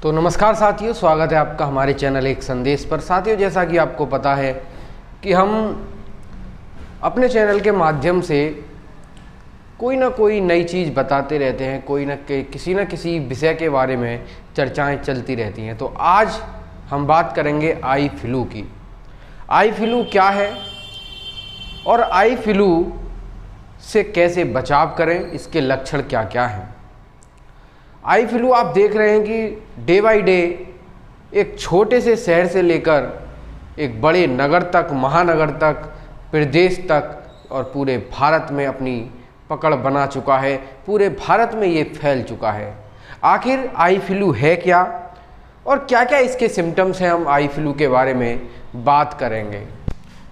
तो नमस्कार साथियों, स्वागत है आपका हमारे चैनल एक संदेश पर। साथियों, जैसा कि आपको पता है कि हम अपने चैनल के माध्यम से कोई ना कोई नई चीज़ बताते रहते हैं, किसी न किसी विषय के बारे में चर्चाएं चलती रहती हैं। तो आज हम बात करेंगे आई फ्लू की। आई फ्लू क्या है और आई फ्लू से कैसे बचाव करें, इसके लक्षण क्या क्या हैं। आई फ्लू आप देख रहे हैं कि डे बाय डे एक छोटे से शहर से लेकर एक बड़े नगर तक, महानगर तक, प्रदेश तक और पूरे भारत में अपनी पकड़ बना चुका है। पूरे भारत में ये फैल चुका है। आखिर आई फ्लू है क्या और क्या क्या इसके सिम्टम्स हैं, हम आई फ्लू के बारे में बात करेंगे।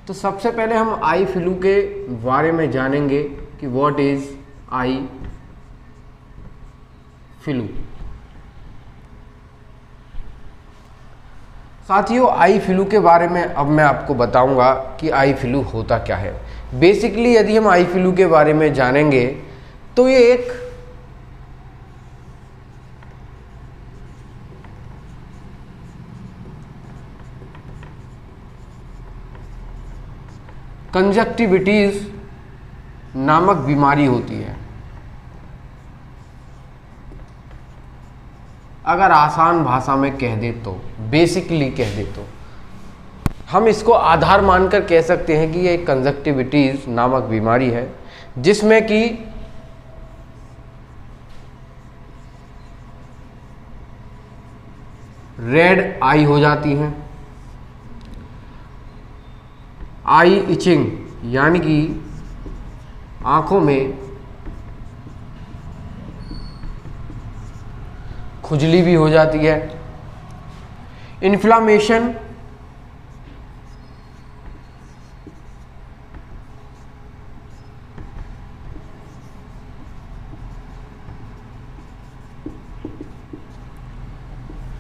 तो सबसे पहले हम आई फ्लू के बारे में जानेंगे कि व्हाट इज़ आई फ्लू। साथियों, आई फ्लू के बारे में अब मैं आपको बताऊंगा कि आई फ्लू होता क्या है। बेसिकली यदि हम आई फ्लू के बारे में जानेंगे तो ये एक कंजक्टिविटीज नामक बीमारी होती है। अगर आसान भाषा में कह दे तो, बेसिकली कह दे तो हम इसको आधार मानकर कह सकते हैं कि ये एक कंजक्टिविटीज नामक बीमारी है, जिसमें कि रेड आई हो जाती हैं, आई इचिंग यानी कि आंखों में खुजली भी हो जाती है, इन्फ्लामेशन,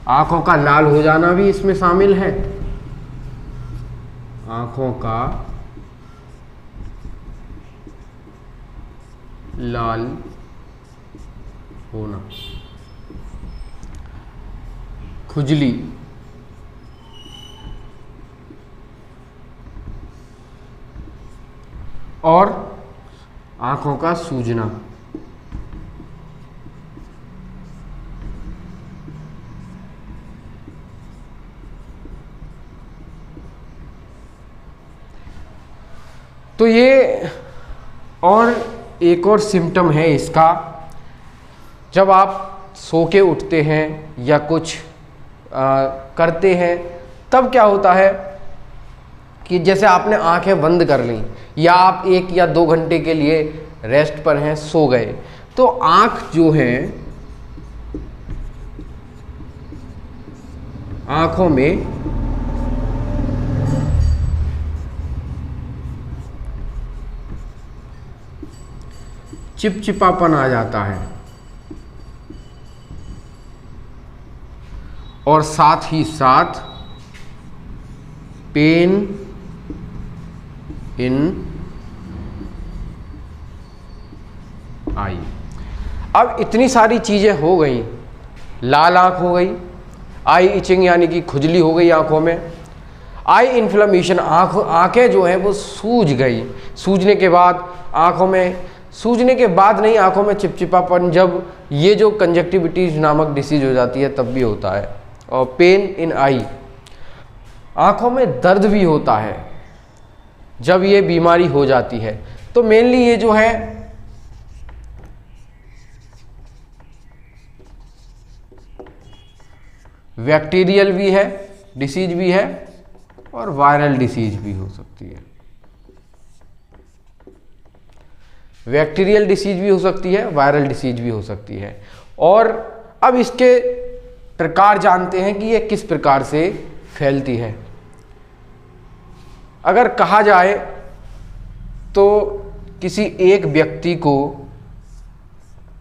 आंखों का लाल हो जाना भी इसमें शामिल है, आंखों का लाल होना, खुजली और आंखों का सूजना। तो ये और एक और सिम्टम है इसका, जब आप सो के उठते हैं या कुछ करते हैं तब क्या होता है कि जैसे आपने आंखें बंद कर ली या आप 1 या 2 घंटे के लिए रेस्ट पर हैं, सो गए, तो आंख जो है, आंखों में चिपचिपापन आ जाता है और साथ ही साथ पेन इन आई। अब इतनी सारी चीजें हो गई, लाल आंख हो गई, आई इचिंग यानी कि खुजली हो गई आंखों में, आई इन्फ्लेमेशन, आंखें जो है वो सूज गई, सूजने के बाद आंखों में, सूजने के बाद नहीं, आंखों में चिपचिपापन, जब ये जो कंजक्टिविटीज नामक डिसीज हो जाती है तब भी होता है, और पेन इन आई, आंखों में दर्द भी होता है जब ये बीमारी हो जाती है। तो मेनली ये जो है बैक्टीरियल भी है, डिसीज भी है, और वायरल डिसीज भी हो सकती है। बैक्टीरियल डिसीज भी हो सकती है, वायरल डिसीज भी हो सकती है। और अब इसके प्रकार जानते हैं कि ये किस प्रकार से फैलती है। अगर कहा जाए तो किसी एक व्यक्ति को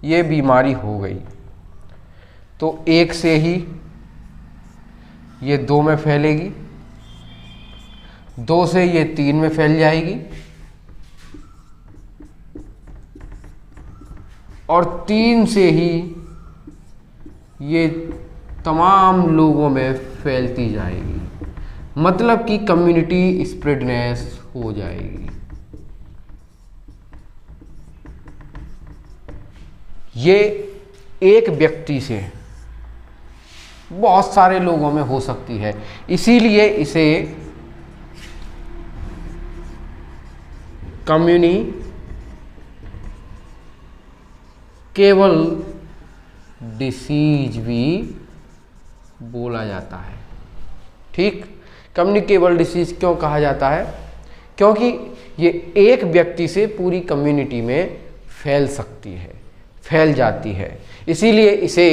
ये बीमारी हो गई तो 1 से ही ये 2 में फैलेगी, 2 से ये 3 में फैल जाएगी, और 3 से ही ये तमाम लोगों में फैलती जाएगी, मतलब कि कम्युनिटी स्प्रेडनेस हो जाएगी। ये एक व्यक्ति से बहुत सारे लोगों में हो सकती है, इसीलिए इसे कम्युनिकेबल डिसीज भी बोला जाता है। ठीक, कम्युनिकेबल डिसीज क्यों कहा जाता है? क्योंकि ये एक व्यक्ति से पूरी कम्युनिटी में फैल सकती है, फैल जाती है, इसीलिए इसे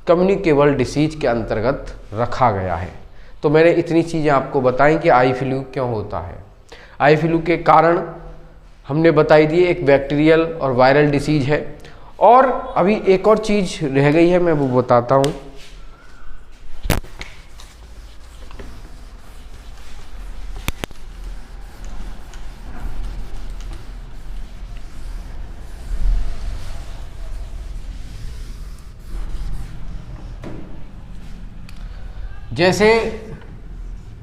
कम्युनिकेबल डिसीज के अंतर्गत रखा गया है। तो मैंने इतनी चीज़ें आपको बताई कि आई फ्लू क्यों होता है। आई फ्लू के कारण हमने बताई दी, एक बैक्टीरियल और वायरल डिसीज है। और अभी एक और चीज़ रह गई है, मैं वो बताता हूँ। जैसे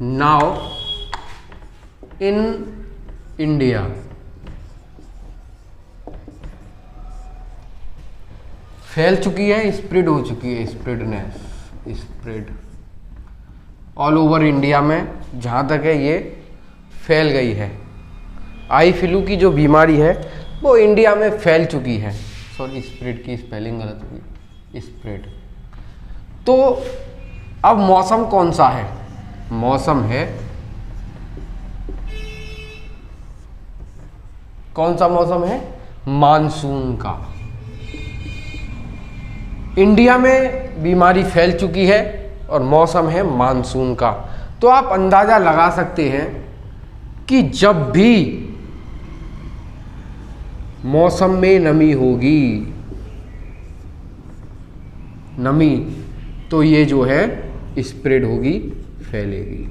नाउ इन इंडिया फैल चुकी है, स्प्रेड हो चुकी है, स्प्रेड ऑल ओवर इंडिया में, जहाँ तक है ये फैल गई है। आई फ्लू की जो बीमारी है वो इंडिया में फैल चुकी है। सॉरी, स्प्रेड की स्पेलिंग गलत हुई, स्प्रेड। तो अब मौसम कौन सा है? मौसम है, कौन सा मौसम है? मानसून का। इंडिया में बीमारी फैल चुकी है और मौसम है मानसून का। तो आप अंदाजा लगा सकते हैं कि जब भी मौसम में नमी होगी, नमी, तो ये जो है स्प्रेड होगी, फैलेगी।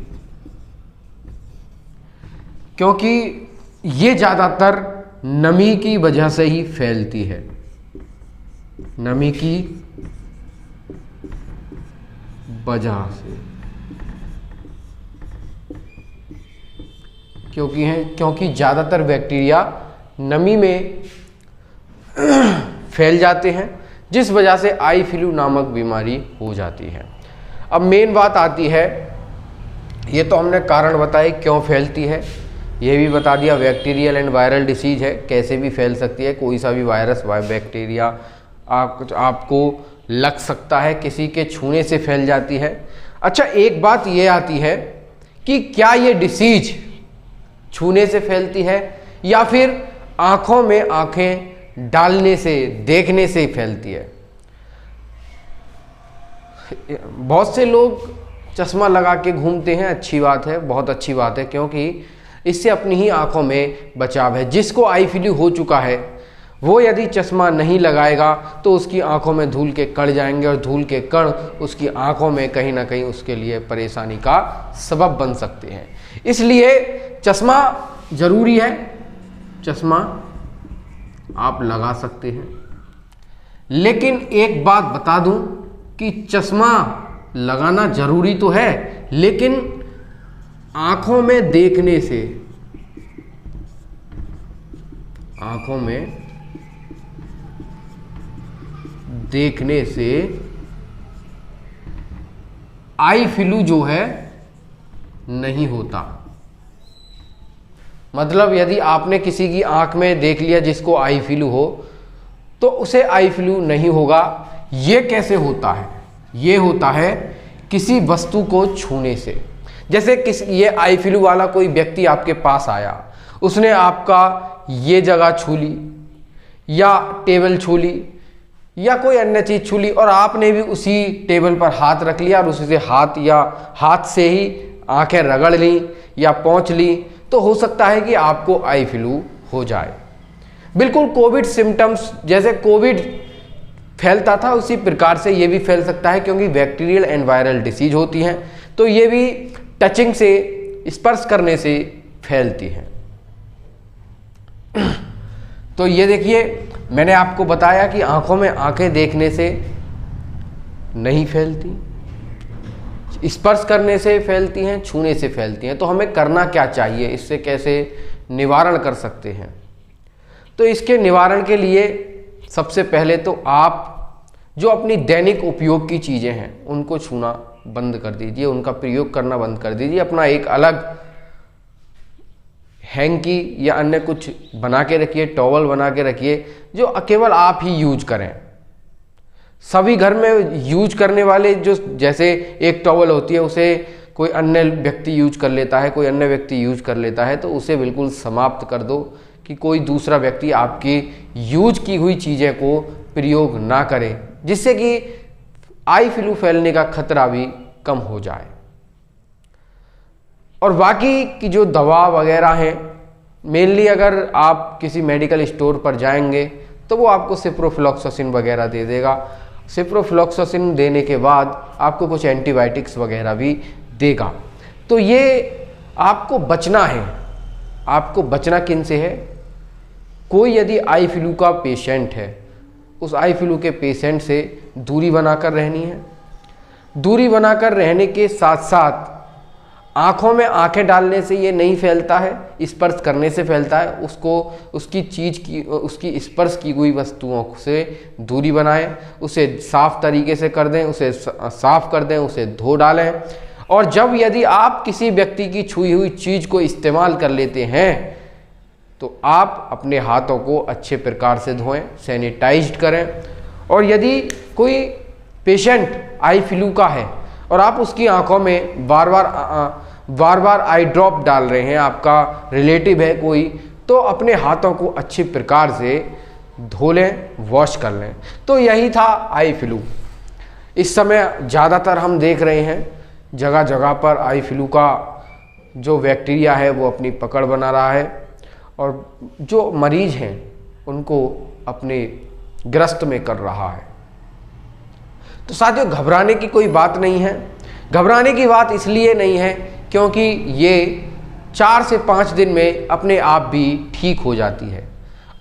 क्योंकि ये ज़्यादातर नमी की वजह से ही फैलती है, नमी की वजह से, क्योंकि ज़्यादातर बैक्टीरिया नमी में फैल जाते हैं, जिस वजह से आई फ्लू नामक बीमारी हो जाती है। अब मेन बात आती है, ये तो हमने कारण बताए क्यों फैलती है, ये भी बता दिया बैक्टीरियल एंड वायरल डिसीज है, कैसे भी फैल सकती है, कोई सा भी वायरस बैक्टीरिया आपको लग सकता है, किसी के छूने से फैल जाती है। अच्छा, एक बात ये आती है कि क्या ये डिसीज छूने से फैलती है या फिर आँखों में आँखें डालने से, देखने से फैलती है? बहुत से लोग चश्मा लगा के घूमते हैं, अच्छी बात है, बहुत अच्छी बात है, क्योंकि इससे अपनी ही आंखों में बचाव है। जिसको आई फ्लू हो चुका है वो यदि चश्मा नहीं लगाएगा तो उसकी आंखों में धूल के कण जाएंगे और धूल के कण उसकी आंखों में कहीं ना कहीं उसके लिए परेशानी का सबब बन सकते हैं। इसलिए चश्मा ज़रूरी है, चश्मा आप लगा सकते हैं। लेकिन एक बात बता दूं कि चश्मा लगाना ज़रूरी तो है, लेकिन आँखों में देखने से, आँखों में देखने से आई फ्लू जो है नहीं होता। मतलब यदि आपने किसी की आंख में देख लिया जिसको आई फ्लू हो तो उसे आई फ्लू नहीं होगा। ये कैसे होता है? ये होता है किसी वस्तु को छूने से। जैसे ये आई फ्लू वाला कोई व्यक्ति आपके पास आया, उसने आपका ये जगह छू ली या टेबल छू ली या कोई अन्य चीज़ छू ली और आपने भी उसी टेबल पर हाथ रख लिया और उसी से हाथ से ही आंखें रगड़ ली या पोंछ ली, तो हो सकता है कि आपको आई फ्लू हो जाए। बिल्कुल कोविड सिम्टम्स, जैसे कोविड फैलता था उसी प्रकार से ये भी फैल सकता है, क्योंकि बैक्टीरियल एंड वायरल डिसीज होती हैं, तो ये भी टचिंग से, स्पर्श करने से फैलती हैं। तो ये देखिए, मैंने आपको बताया कि आंखों में आंखें देखने से नहीं फैलती, स्पर्श करने से फैलती हैं, छूने से फैलती हैं। तो हमें करना क्या चाहिए, इससे कैसे निवारण कर सकते हैं? तो इसके निवारण के लिए सबसे पहले तो आप जो अपनी दैनिक उपयोग की चीज़ें हैं उनको छूना बंद कर दीजिए, उनका प्रयोग करना बंद कर दीजिए। अपना एक अलग हैंकी या अन्य कुछ बना के रखिए, टॉवल बना के रखिए जो केवल आप ही यूज करें। सभी घर में यूज करने वाले जो जैसे एक टॉवल होती है उसे कोई अन्य व्यक्ति यूज कर लेता है, कोई अन्य व्यक्ति यूज कर लेता है, तो उसे बिल्कुल समाप्त कर दो कि कोई दूसरा व्यक्ति आपकी यूज की हुई चीज़ें को प्रयोग ना करे, जिससे कि आई फ्लू फैलने का खतरा भी कम हो जाए। और बाकी की जो दवा वगैरह हैं, मेनली अगर आप किसी मेडिकल स्टोर पर जाएंगे तो वो आपको सिप्रोफ्लॉक्सासिन वगैरह दे देगा। सिप्रोफ्लॉक्सासिन देने के बाद आपको कुछ एंटीबायोटिक्स वगैरह भी देगा। तो ये आपको बचना है। आपको बचना किन से है? कोई यदि आई फ्लू का पेशेंट है, उस आई फ्लू के पेशेंट से दूरी बनाकर रहनी है। दूरी बनाकर रहने के साथ साथ आँखों में आँखें डालने से ये नहीं फैलता है, स्पर्श करने से फैलता है। उसकी स्पर्श की हुई वस्तुओं से दूरी बनाएं, उसे साफ तरीके से कर दें, उसे साफ कर दें, उसे धो डालें। और जब यदि आप किसी व्यक्ति की छुई हुई चीज़ को इस्तेमाल कर लेते हैं तो आप अपने हाथों को अच्छे प्रकार से धोएं, सैनिटाइज्ड करें। और यदि कोई पेशेंट आई फ्लू का है और आप उसकी आंखों में बार बार आई ड्रॉप डाल रहे हैं, आपका रिलेटिव है कोई, तो अपने हाथों को अच्छी प्रकार से धो लें, वॉश कर लें। तो यही था आई फ्लू। इस समय ज़्यादातर हम देख रहे हैं जगह जगह पर आई फ्लू का जो बैक्टीरिया है वो अपनी पकड़ बना रहा है और जो मरीज हैं उनको अपने ग्रस्त में कर रहा है। तो साथियों, घबराने की कोई बात नहीं है। घबराने की बात इसलिए नहीं है क्योंकि ये 4 से 5 दिन में अपने आप भी ठीक हो जाती है,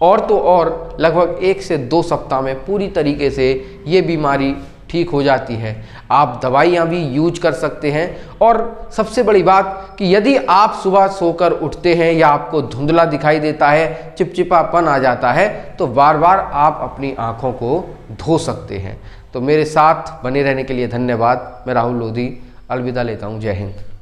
और तो और लगभग 1 से 2 सप्ताह में पूरी तरीके से ये बीमारी ठीक हो जाती है। आप दवाइयाँ भी यूज कर सकते हैं। और सबसे बड़ी बात कि यदि आप सुबह सोकर उठते हैं या आपको धुंधला दिखाई देता है, चिपचिपापन आ जाता है, तो बार बार आप अपनी आँखों को धो सकते हैं। तो मेरे साथ बने रहने के लिए धन्यवाद। मैं राहुल लोधी अलविदा लेता हूँ। जय हिंद।